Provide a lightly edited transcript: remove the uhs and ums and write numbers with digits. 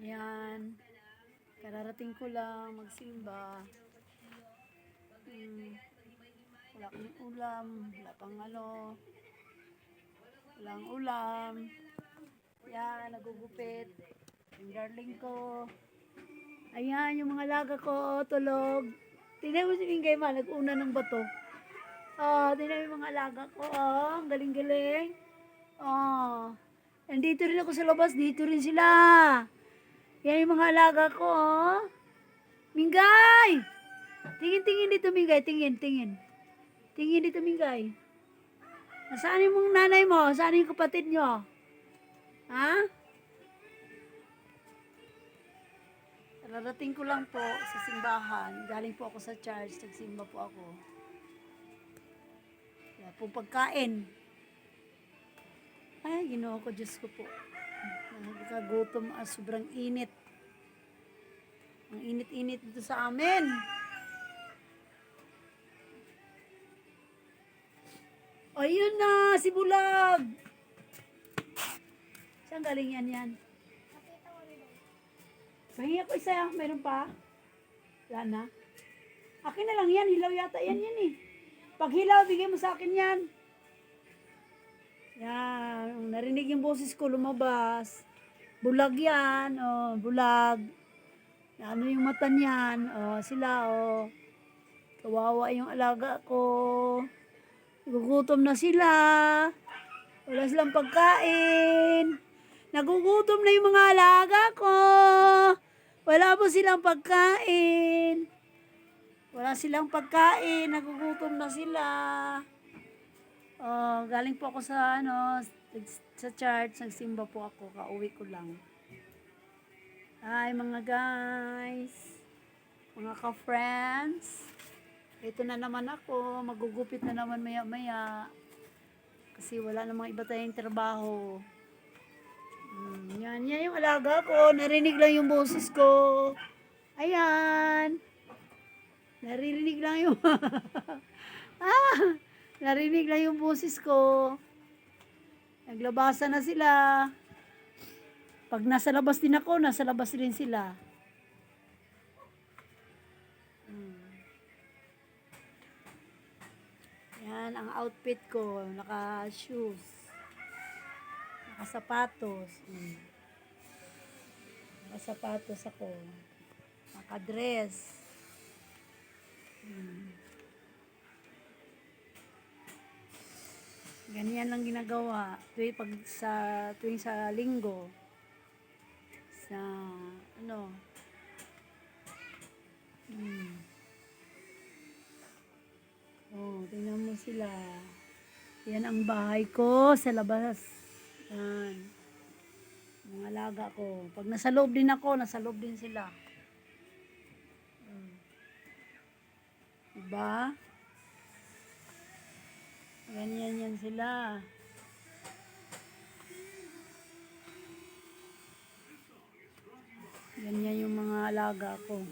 Yan. Kararating ko lang magsimba. Wala kang ulam. Wala pang walang ulam. Yan, nagugupit. Yung darling ko. Ayan, yung mga alaga ko, tulog. Tingnan mo si Mingay ma, nag-una ng bato. Tingnan mo yung mga alaga ko. Ang galing-galing. Nandito rin ako sa labas, dito rin sila. Yan yung mga alaga ko, Mingay! Tingin dito, Mingay. Tingin. Tingin dito, Mingay. Nasaan yung nanay mo? Saan yung kapatid nyo? Ha? Rarating ko lang po sa simbahan. Galing po ako sa church. Nagsimba po ako. Wala pong pagkain. Ay, Ginoo ko, Diyos ko po. Nagkagutom, sobrang init. Ang init-init dito sa amin. Ayun na, si Bulag. Saan galing yan? Mahingi ako isa, meron pa? Wala na. Akin na lang yan, hilaw yata yan eh. Pag hilaw, bigay mo sa akin yan. Yan, narinig yung boses ko, lumabas. Bulag yan, bulag. Ano yung mata niyan, sila, kawawa yung alaga ko. Nagugutom na sila. Wala silang pagkain. Nagugutom na yung mga alaga ko. Wala po silang pagkain. Wala silang pagkain. Nagugutom na sila. Galing po ako sa church. Nagsimba po ako. Kauwi ko lang. Hi mga guys. Mga ka-friends. Ito na naman ako. Magugupit na naman maya-maya. Kasi wala namang iba tayong trabaho. Yan yung alaga ko. Narinig lang yung boses ko. Ayan. Narinig lang yung narinig lang yung boses ko. Naglabasan na sila. Pag nasa labas din ako, nasa labas rin sila. Yan ang outfit ko. Naka-shoes. Naka-sapatos. Naka-sapatos ako. Naka-dress. Ganyan lang ginagawa. Tuwing sa linggo. Sa tingnan mo sila. Yan ang bahay ko sa labas. Yan. Mga alaga ko. Pag nasa loob din ako, nasa loob din sila. Diba? Ganyan yan sila. Ganyan yung mga alaga ko.